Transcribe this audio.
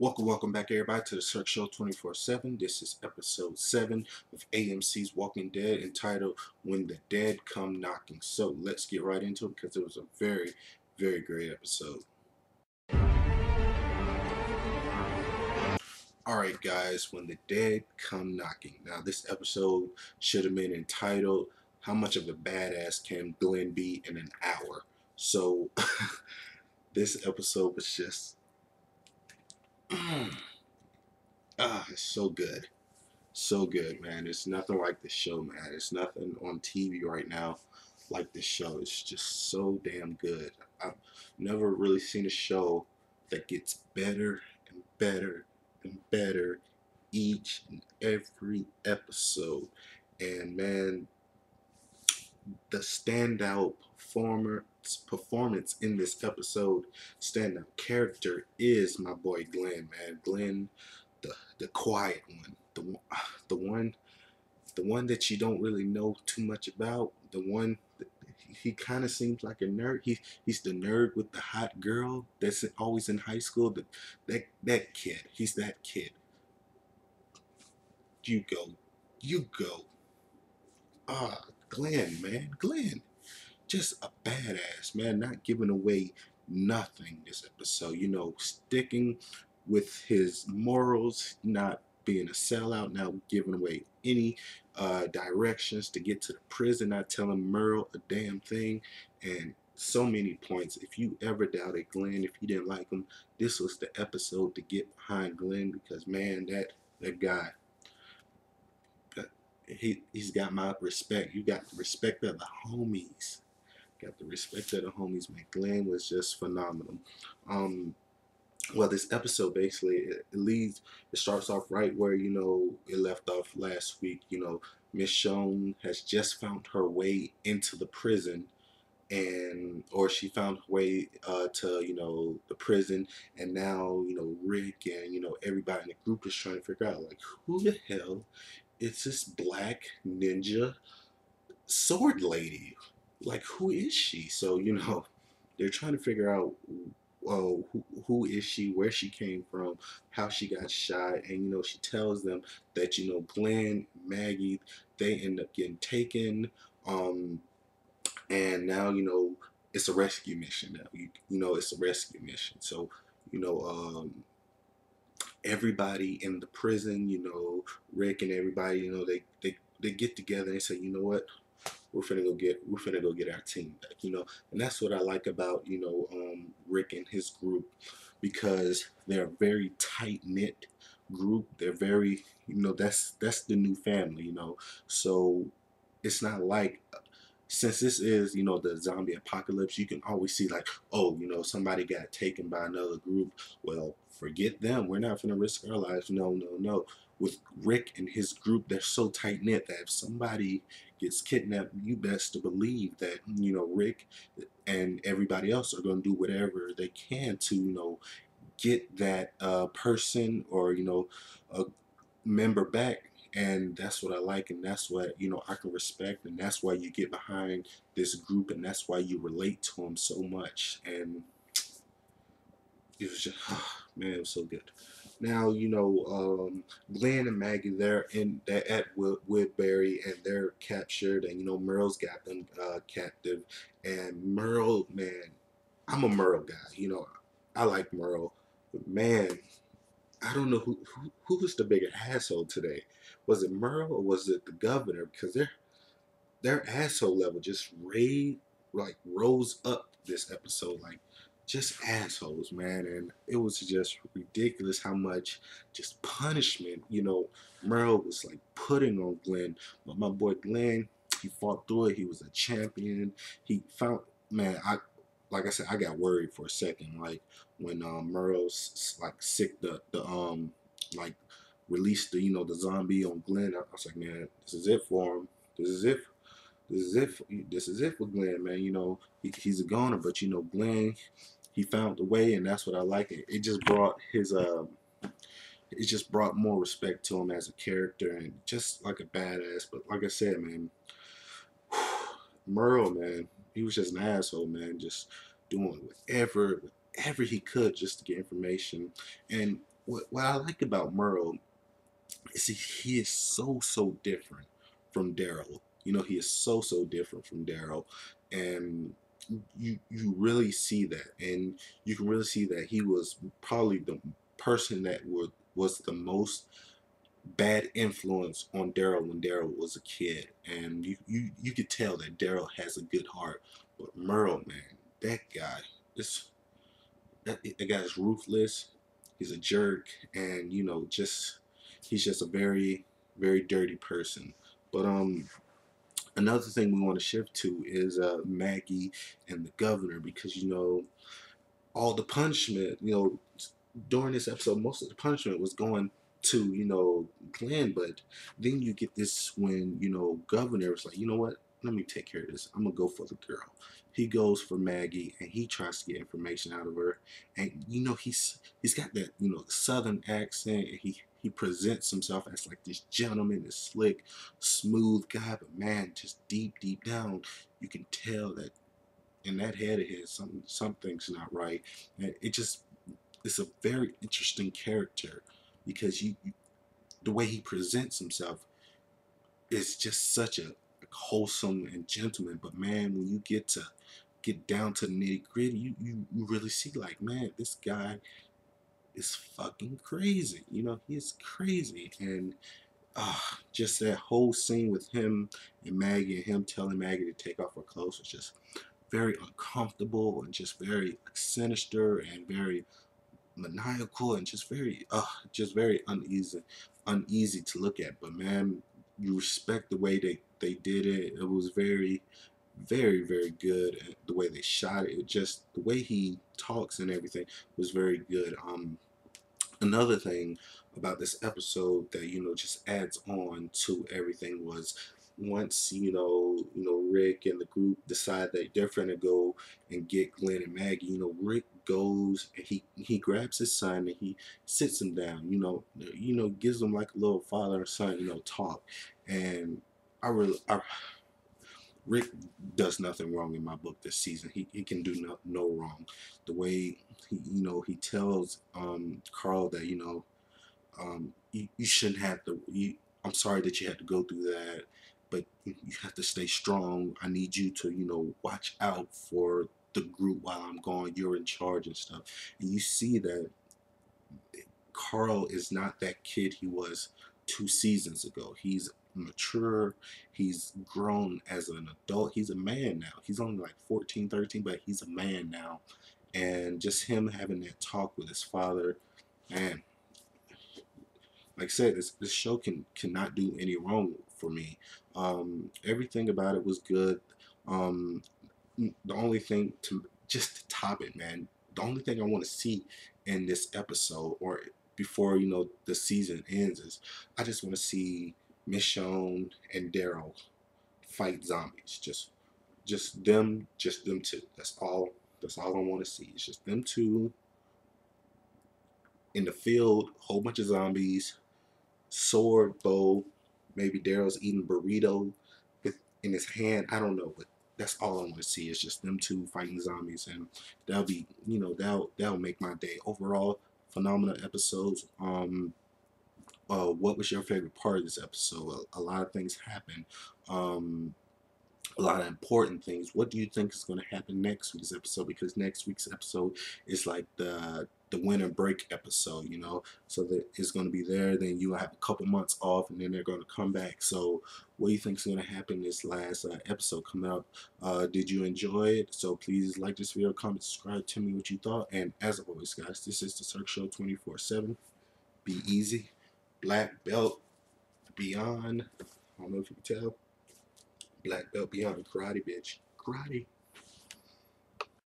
Welcome back everybody to the Cirque Show 24/7. This is episode 7 of AMC's Walking Dead, entitled When the Dead Come Knocking. So let's get right into it because it was a very great episode. Alright guys, When the Dead Come Knocking. Now this episode should have been entitled How Much of a Badass Can Glenn Be in an Hour? So this episode was just it's so good. So good, man. It's nothing like this show, man. It's nothing on TV right now like this show. It's just so damn good. I've never really seen a show that gets better and better and better each and every episode. And man, the standout performance in this episode, standout character is my boy Glenn, man. Glenn, the quiet one, the one that you don't really know too much about, the one that he kind of seems like a nerd. He's the nerd with the hot girl that's always in high school. That kid. He's that kid. You go. Glenn, man, Glenn, just a badass, man. Not giving away nothing this episode. You know, sticking with his morals, not being a sellout, not giving away any directions to get to the prison, not telling Merle a damn thing, and so many points. If you ever doubted Glenn, if you didn't like him, this was the episode to get behind Glenn, because man, that guy, he's got my respect. You got the respect of the homies. Got the respect of the homies, man. Glenn was just phenomenal. Well, this episode basically it starts off right where, you know, it left off last week. You know, Michonne has just found her way into the prison, or she found her way to, you know, the prison, and now, you know, Rick and, you know, everybody in the group is trying to figure out, like, who the hell is this black ninja sword lady? Like, who is she? So, you know, they're trying to figure out, who is she, where she came from, how she got shot, and, you know, she tells them that, you know, Glenn, Maggie, they end up getting taken, and now, you know, it's a rescue mission now. You know, it's a rescue mission. So, you know, everybody in the prison, you know, Rick and everybody, you know, they get together and say, you know what, we're finna go get our team back, you know. And that's what I like about, you know, Rick and his group, because they're a very tight knit group. They're very, you know, that's the new family, you know. So it's not like, since this is, you know, the zombie apocalypse, you can always see, like, oh, you know, somebody got taken by another group. Well, forget them. We're not going to risk our lives. No. With Rick and his group, they're so tight knit that if somebody gets kidnapped, you best to believe that, you know, Rick and everybody else are going to do whatever they can to, you know, get that person, or, you know, a member back. And that's what I like, and that's what, you know, I can respect, and that's why you get behind this group, and that's why you relate to them so much. And it was just, man, it was so good. Now, you know, Glenn and Maggie, they're at Woodbury, and they're captured, and, you know, Merle's got them captive. And Merle, man, I'm a Merle guy, you know, I like Merle, but man, I don't know who was the bigger asshole today. Was it Merle or was it the governor? Because their asshole level just rose up this episode, like, just assholes, man. And it was just ridiculous how much just punishment, you know, Merle was like putting on Glenn. But my boy Glenn, he fought through it. He was a champion. He found, man, like I said, I got worried for a second, like when Merle's like sick the like released the, you know, the zombie on Glenn. I was like, man, this is it for him. This is it. This is it for Glenn, man. You know, he's a goner, but, you know, Glenn, he found the way, and that's what I like. It just brought it just brought more respect to him as a character, and just like a badass. But like I said, man, Merle, man, he was just an asshole, man, just doing whatever he could just to get information. And what I like about Merle is he is so different from Daryl. You know, he is so different from Daryl, and you really see that, and you can really see that he was probably the person that was the most bad influence on Daryl when Daryl was a kid, and you could tell that Daryl has a good heart, but Merle, man, that guy is that guy is ruthless. He's a jerk, and you know, just he's just a very dirty person. But another thing we want to shift to is Maggie and the governor, because you know all the punishment, you know, during this episode, most of the punishment was going to, you know, Glenn, but then you get this when, you know, Governor was like, you know what, let me take care of this. I'm gonna go for the girl. He goes for Maggie and he tries to get information out of her. And you know, he's got that, you know, southern accent, and he presents himself as like this gentleman, this slick, smooth guy, but man, just deep down, you can tell that in that head of his, something's not right. And it's a very interesting character because the way he presents himself is just such a wholesome and gentleman. But man, when you get down to the nitty gritty, you really see like, man, this guy is fucking crazy. You know, he is crazy. And just that whole scene with him and Maggie, and him telling Maggie to take off her clothes was just very uncomfortable and just very like, sinister and very maniacal and just very uneasy to look at. But man, you respect the way they did it. It was very good. And the way they shot it, just the way he talks and everything was very good. Another thing about this episode that you know just adds on to everything was once Rick and the group decide that they're gonna go and get Glenn and Maggie. You know, Rick goes and he grabs his son and he sits him down. Gives him like a little father and son talk. And I Rick does nothing wrong in my book this season. He can do no wrong. The way he tells Carl that you shouldn't have to. I'm sorry that you had to go through that, but you have to stay strong. I need you to watch out for the group while I'm gone. You're in charge and stuff. And you see that Carl is not that kid he was 2 seasons ago. He's mature. He's grown as an adult. He's a man now. He's only like 14, 13, but he's a man now. And just him having that talk with his father, man, like I said, this show cannot do any wrong for me. Everything about it was good. Um, the only thing to top it, man, the only thing I want to see in this episode or before the season ends is I just want to see Michonne and Daryl fight zombies. Just them two. That's all. That's all I want to see. It's just them two in the field, whole bunch of zombies, sword, bow. Maybe Daryl's eating burrito in his hand. I don't know, but that's all I want to see. Is just them two fighting zombies, and that'll be that'll make my day. Overall, phenomenal episodes. What was your favorite part of this episode? A lot of things happen. A lot of important things. What do you think is going to happen next week's episode? Because next week's episode is like the winter break episode, so that it's going to be there. Then you have a couple months off, and then they're going to come back. So what do you think is going to happen this last episode coming up? Did you enjoy it? So please like this video, comment, subscribe, tell me what you thought. And as always, guys, this is the Cirque Show 24/7. Be easy. Black belt beyond. I don't know if you can tell. Black belt beyond karate, bitch. Karate.